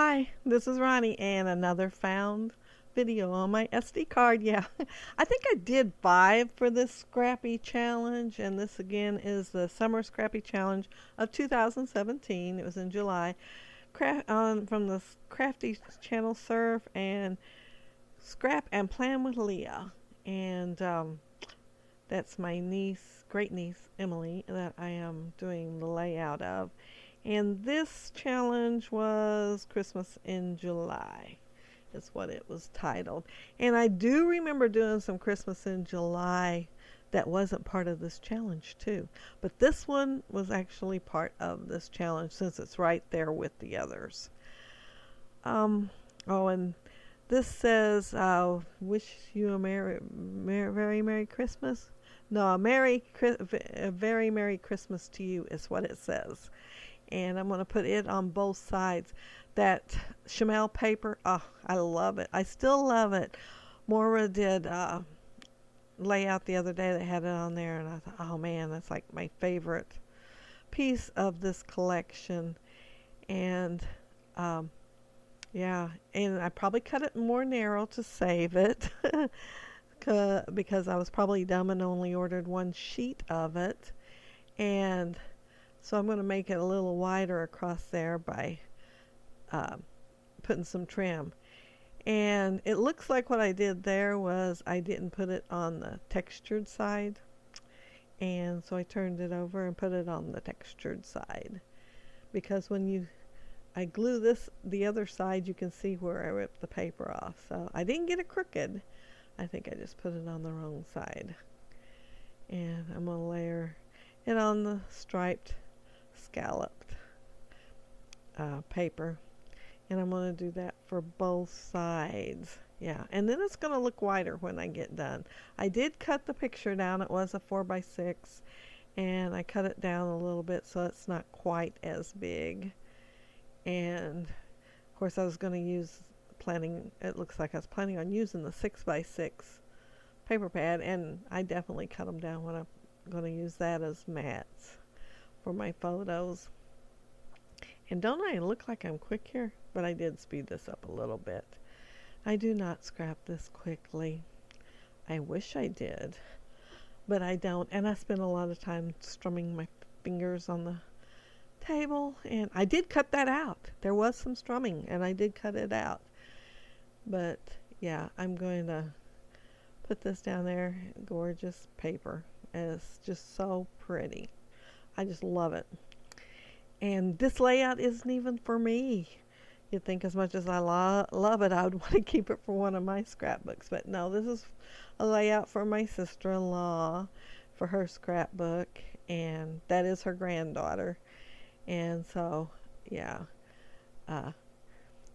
Hi, this is Ronnie and another found video on my SD card. Yeah, I think I did 5 for this Scrappy Challenge, and this again is the Summer Scrappy Challenge of 2017. It was in July. From the Crafty Channel Surf and Scrap and Plan with Leah. And that's my niece, great niece, Emily, that I am doing the layout of. And this challenge was Christmas in July, is what it was titled. And I do remember doing some Christmas in July that wasn't part of this challenge, too. But this one was actually part of this challenge since it's right there with the others. Oh, and this says, wish you very Merry Christmas. No, a very Merry Christmas to you is what it says. And I'm going to put it on both sides. That Chamel paper, oh, I love it. I still love it. Maura did layout the other day that had it on there, and I thought, oh man, that's like my favorite piece of this collection. And yeah, and I probably cut it more narrow to save it because I was probably dumb and only ordered one sheet of it. And so I'm going to make it a little wider across there by putting some trim. And it looks like what I did there was I didn't put it on the textured side. And so I turned it over and put it on the textured side. Because when I glue the other side, you can see where I ripped the paper off. So I didn't get it crooked. I think I just put it on the wrong side. And I'm going to layer it on the striped scalloped paper, and I'm going to do that for both sides. Yeah, and then it's going to look wider when I get done. I did cut the picture down. It was a 4x6, and I cut it down a little bit so it's not quite as big. And of course I was going to use it looks like I was planning on using the 6x6 paper pad, and I definitely cut them down when I'm going to use that as mats for my photos. And don't I look like I'm quick here? But I did speed this up a little bit. I do not scrap this quickly. I wish I did, but I don't. And I spend a lot of time strumming my fingers on the table. And I did cut that out. There was some strumming, and I did cut it out. But yeah, I'm going to put this down there. Gorgeous paper. And it's just so pretty. I just love it. And this layout isn't even for me. You'd think as much as I love it, I would want to keep it for one of my scrapbooks. But no, this is a layout for my sister-in-law for her scrapbook. And that is her granddaughter. And so, yeah, I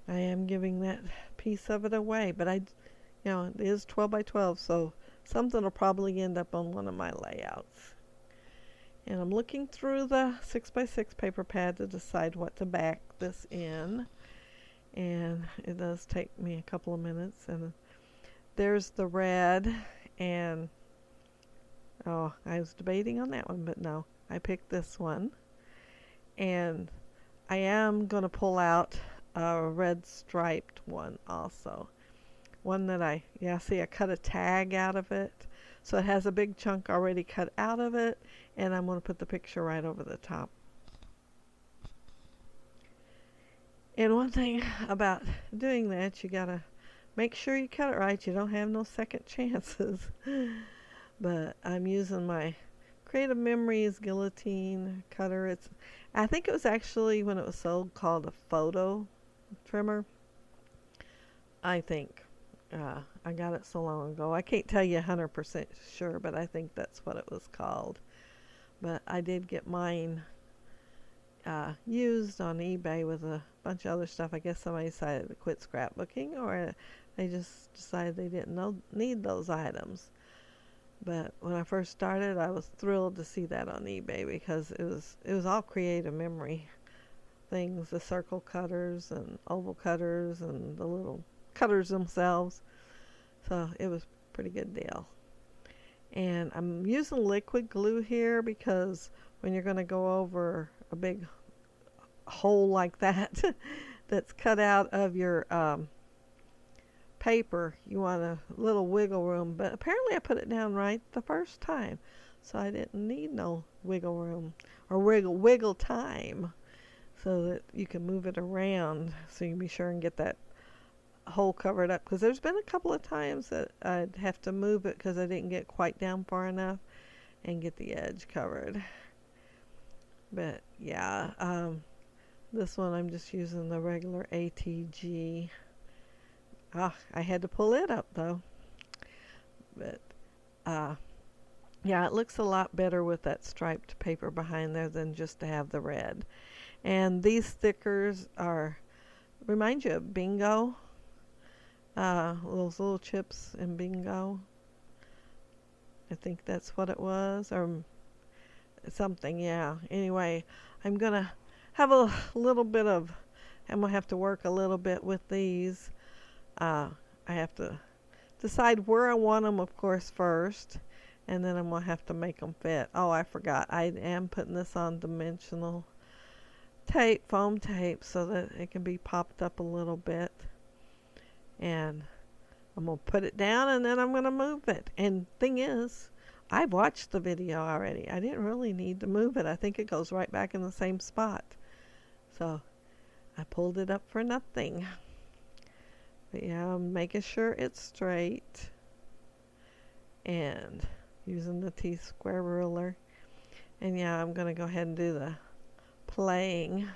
am giving that piece of it away. But it is 12 by 12, so something will probably end up on one of my layouts. And I'm looking through the 6x6 paper pad to decide what to back this in. And it does take me a couple of minutes. And there's the red. And, I was debating on that one, but no, I picked this one. And I am going to pull out a red striped one also. One that I cut a tag out of it. So it has a big chunk already cut out of it, and I'm going to put the picture right over the top. And one thing about doing that, you got to make sure you cut it right. You don't have no second chances. But I'm using my Creative Memories guillotine cutter. I think it was actually, when it was sold, called a photo trimmer. I think. I got it so long ago. I can't tell you 100% sure, but I think that's what it was called. But I did get mine used on eBay with a bunch of other stuff. I guess somebody decided to quit scrapbooking, or they just decided they didn't need those items. But when I first started, I was thrilled to see that on eBay because it was all Creative Memory things, the circle cutters and oval cutters and the little cutters themselves. So it was a pretty good deal. And I'm using liquid glue here because when you're going to go over a big hole like that that's cut out of your paper, you want a little wiggle room, but apparently I put it down right the first time, so I didn't need no wiggle room or wiggle time, so that you can move it around so you can be sure and get that hole covered up, because there's been a couple of times that I'd have to move it because I didn't get quite down far enough and get the edge covered. But yeah, this one I'm just using the regular ATG. I had to pull it up though. But yeah, it looks a lot better with that striped paper behind there than just to have the red. And these stickers remind you of bingo. Those little chips in bingo. I think that's what it was, or something, yeah. Anyway, I'm gonna have I'm gonna have to work a little bit with these. I have to decide where I want them, of course, first, and then I'm gonna have to make them fit. Oh, I forgot. I am putting this on dimensional tape, foam tape, so that it can be popped up a little bit. And I'm gonna put it down, and then I'm gonna move it. And thing is, I've watched the video already. I didn't really need to move it. I think it goes right back in the same spot. So I pulled it up for nothing. But yeah, I'm making sure it's straight and using the T-square ruler. And yeah, I'm going to go ahead and do the playing.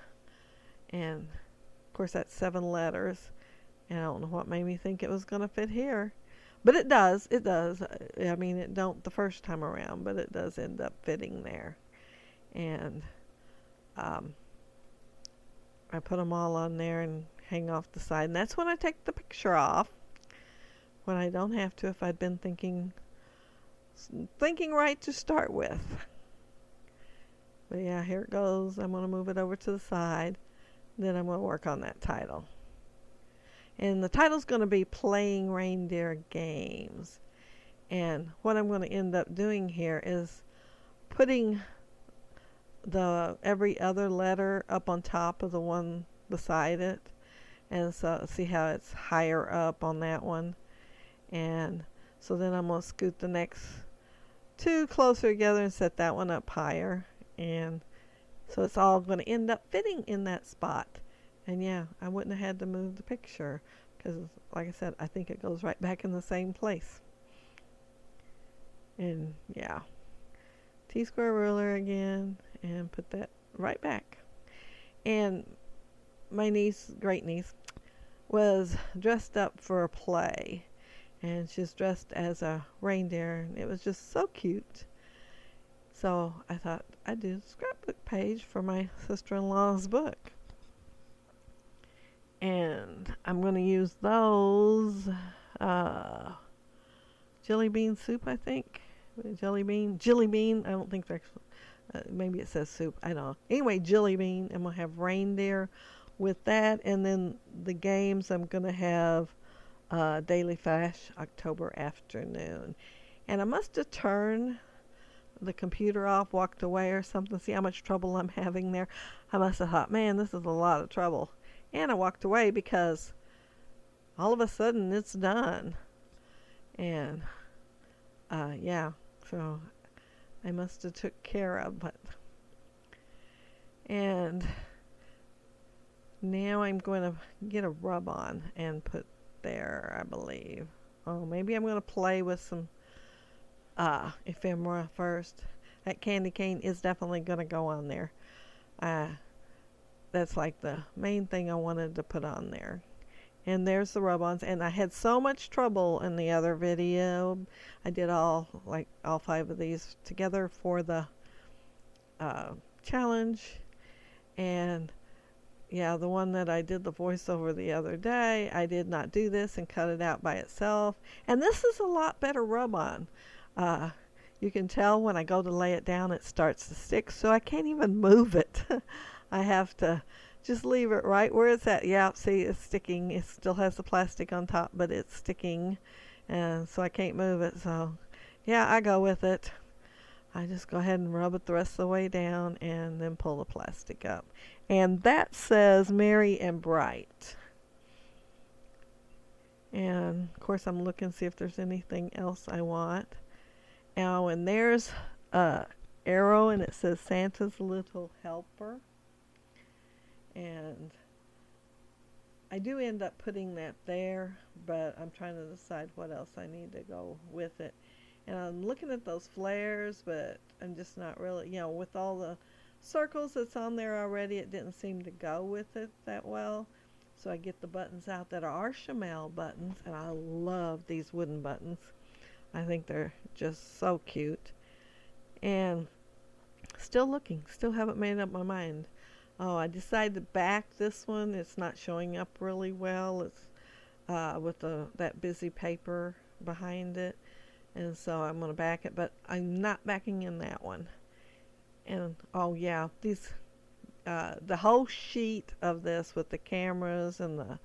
And of course that's 7 letters. And I don't know what made me think it was going to fit here. But it does. It does. I mean, it don't the first time around, but it does end up fitting there. And I put them all on there and hang off the side. And that's when I take the picture off. When I don't have to, if I'd been thinking right to start with. But yeah, here it goes. I'm going to move it over to the side. Then I'm going to work on that title. And the title's going to be Playing Reindeer Games. And what I'm going to end up doing here is putting every other letter up on top of the one beside it. And so see how it's higher up on that one. And so then I'm going to scoot the next 2 closer together and set that one up higher. And so it's all going to end up fitting in that spot. And yeah, I wouldn't have had to move the picture because, like I said, I think it goes right back in the same place. And yeah, T-square ruler again and put that right back. And my niece, great niece, was dressed up for a play. And she's dressed as a reindeer. And it was just so cute. So I thought I'd do a scrapbook page for my sister-in-law's book. And I'm going to use those jelly bean soup, I think. Jelly bean. I don't think they're maybe it says soup. I don't know. Anyway, jelly bean. I'm going to have reindeer with that. And then the games, I'm going to have Daily Flash October afternoon. And I must have turned the computer off, walked away or something. See how much trouble I'm having there. I must have thought, man, this is a lot of trouble. And I walked away because all of a sudden it's done. And yeah, so I must have took care of it. And now I'm going to get a rub on and put there, I believe. Oh, maybe I'm going to play with some ephemera first. That candy cane is definitely going to go on there. That's like the main thing I wanted to put on there. And there's the rub-ons. And I had so much trouble in the other video. I did all 5 of these together for the challenge. And yeah, the one that I did the voiceover the other day, I did not do this and cut it out by itself. And this is a lot better rub-on. You can tell when I go to lay it down, it starts to stick. So I can't even move it. I have to just leave it right where it's at. Yeah, see, it's sticking. It still has the plastic on top, but it's sticking. And so I can't move it. So, yeah, I go with it. I just go ahead and rub it the rest of the way down and then pull the plastic up. And that says Merry and Bright. And of course I'm looking to see if there's anything else I want. Oh, and there's a arrow and it says Santa's Little Helper. And I do end up putting that there, but I'm trying to decide what else I need to go with it. And I'm looking at those flares, but I'm just not really, with all the circles that's on there already, it didn't seem to go with it that well. So I get the buttons out that are Chanel buttons, and I love these wooden buttons. I think they're just so cute. And still looking, still haven't made up my mind. Oh, I decided to back this one. It's not showing up really well. It's with that busy paper behind it. And so I'm going to back it, but I'm not backing in that one. And oh yeah, these the whole sheet of this with the cameras and the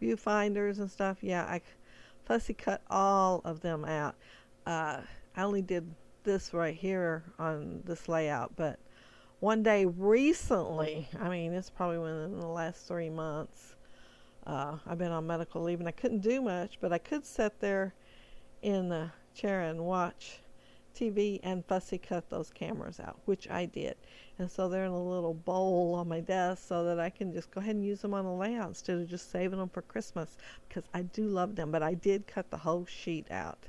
viewfinders and stuff. Yeah, I fussy cut all of them out. I only did this right here on this layout, but one day recently, I mean, it's probably within the last 3 months, I've been on medical leave and I couldn't do much, but I could sit there in the chair and watch TV and fussy cut those cameras out, which I did. And so they're in a little bowl on my desk so that I can just go ahead and use them on a layout instead of just saving them for Christmas, because I do love them, but I did cut the whole sheet out.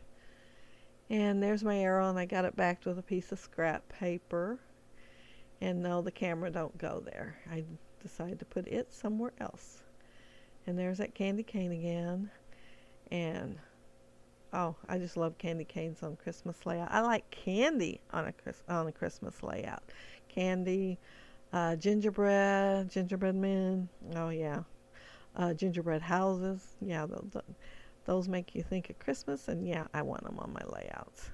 And there's my arrow, and I got it backed with a piece of scrap paper. And no, the camera don't go there. I decided to put it somewhere else. And there's that candy cane again. And oh, I just love candy canes on Christmas layout. I like candy on a Christmas layout. Candy, gingerbread men. Oh yeah, gingerbread houses. Yeah, those make you think of Christmas. And yeah, I want them on my layouts.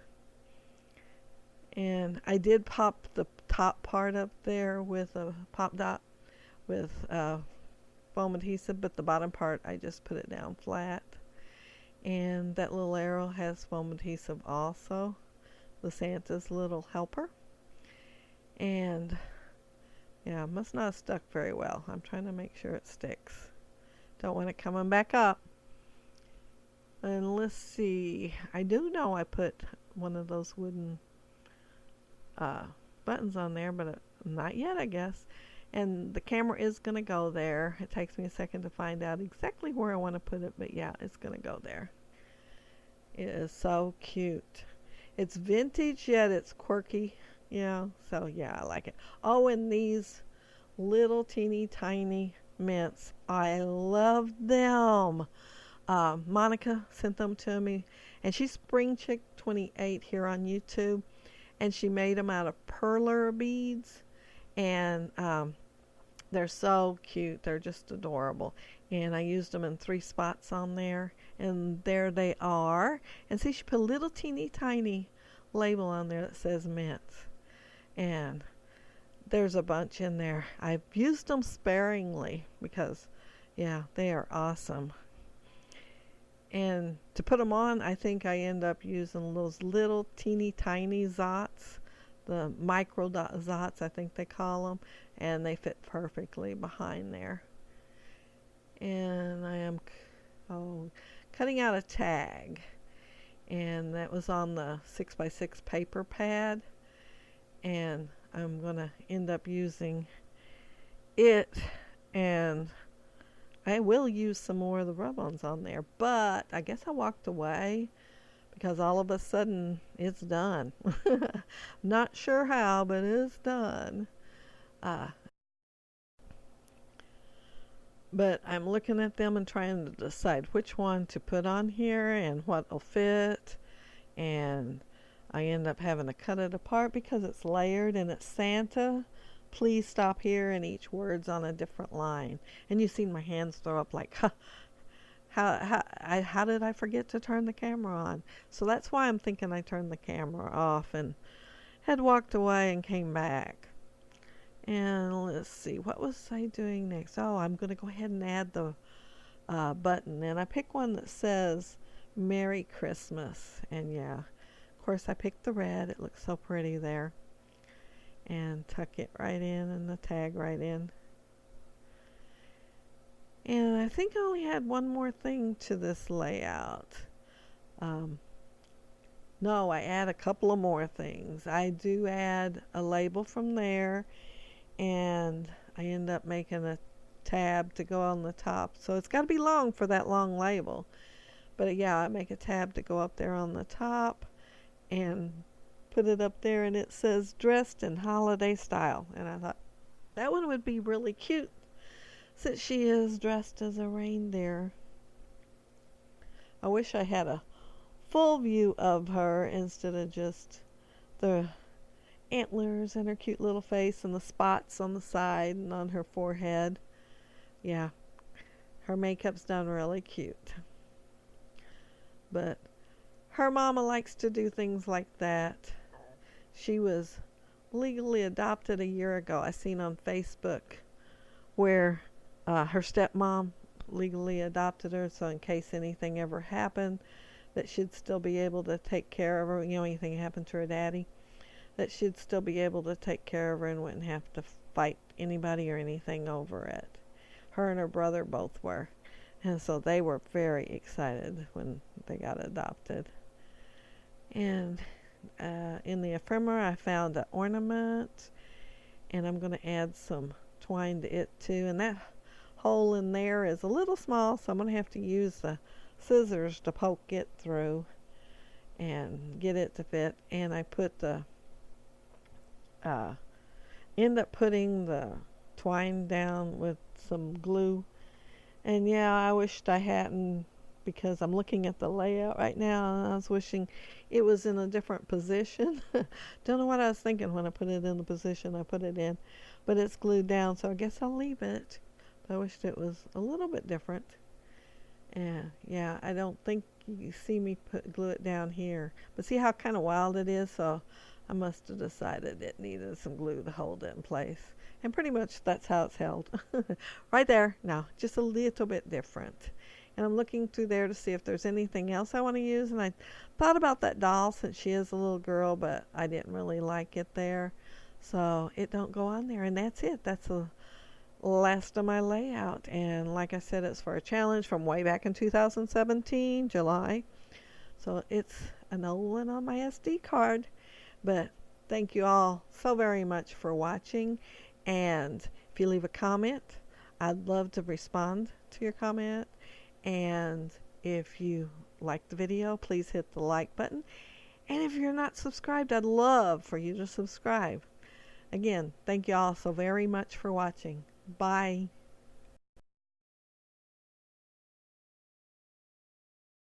And I did pop the top part up there with a pop dot with foam adhesive, but the bottom part I just put it down flat. And that little arrow has foam adhesive also, the Santa's Little Helper. And yeah, it must not have stuck very well. I'm trying to make sure it sticks. Don't want it coming back up. And let's see, I do know I put one of those wooden buttons on there, but not yet, I guess. And the camera is going to go there. It takes me a second to find out exactly where I want to put it, but yeah, it's going to go there. It is so cute. It's vintage, yet it's quirky. Yeah, so yeah, I like it. Oh, and these little teeny tiny mints. I love them. Monica sent them to me, and she's Spring Chick 28 here on YouTube, and she made them out of perler beads, and they're so cute. They're just adorable. And I used them in 3 spots on there, and there they are. And see, she put a little teeny tiny label on there that says mints, and there's a bunch in there. I've used them sparingly because yeah, they are awesome. And to put them on, I think I end up using those little teeny tiny zots, the micro zots, I think they call them, and they fit perfectly behind there. And I am cutting out a tag, and that was on the 6x6 paper pad, and I'm going to end up using it, and I will use some more of the rub-ons on there, but I guess I walked away because all of a sudden it's done. Not sure how, but it's done. But I'm looking at them and trying to decide which one to put on here and what will fit. And I end up having to cut it apart because it's layered and it's Santa. Please stop here, and each word's on a different line. And you've seen my hands throw up like, how did I forget to turn the camera on? So that's why I'm thinking I turned the camera off and had walked away and came back. And let's see, what was I doing next? Oh, I'm going to go ahead and add the button. And I picked one that says Merry Christmas. And yeah, of course I picked the red. It looks so pretty there. And tuck it right in and the tag right in. And I think I only had one more thing to this layout. No, I add a couple of more things. I do add a label from there, and I end up making a tab to go on the top. So it's got to be long for that long label. But yeah, I make a tab to go up there on the top and put it up there, and it says dressed in holiday style. And I thought that one would be really cute since she is dressed as a reindeer. I wish I had a full view of her instead of just the antlers and her cute little face and the spots on the side and on her forehead. Yeah, her makeup's done really cute. But her mama likes to do things like that. She was legally adopted a year ago. I seen on Facebook where her stepmom legally adopted her, so in case anything ever happened, that she'd still be able to take care of her. You know, anything happened to her daddy, that she'd still be able to take care of her and wouldn't have to fight anybody or anything over it. Her and her brother both were. And so they were very excited when they got adopted. And in the ephemera, I found an ornament, and I'm going to add some twine to it too. And that hole in there is a little small, so I'm going to have to use the scissors to poke it through and get it to fit. And I put the end up putting the twine down with some glue. And yeah, I wished I hadn't, because I'm looking at the layout right now and I was wishing it was in a different position. Don't know what I was thinking when I put it in the position I put it in, but it's glued down, so I guess I'll leave it. But I wished it was a little bit different. And yeah, I don't think you see me glue it down here, but see how kind of wild it is? So I must have decided it needed some glue to hold it in place. And pretty much that's how it's held. Right there. Now, just a little bit different. And I'm looking through there to see if there's anything else I want to use. And I thought about that doll since she is a little girl, but I didn't really like it there. So it don't go on there. And that's it. That's the last of my layout. And like I said, it's for a challenge from way back in 2017, July. So it's an old one on my SD card. But thank you all so very much for watching. And if you leave a comment, I'd love to respond to your comment. And if you like the video, please hit the like button. And if you're not subscribed, I'd love for you to subscribe. Again, thank you all so very much for watching. Bye.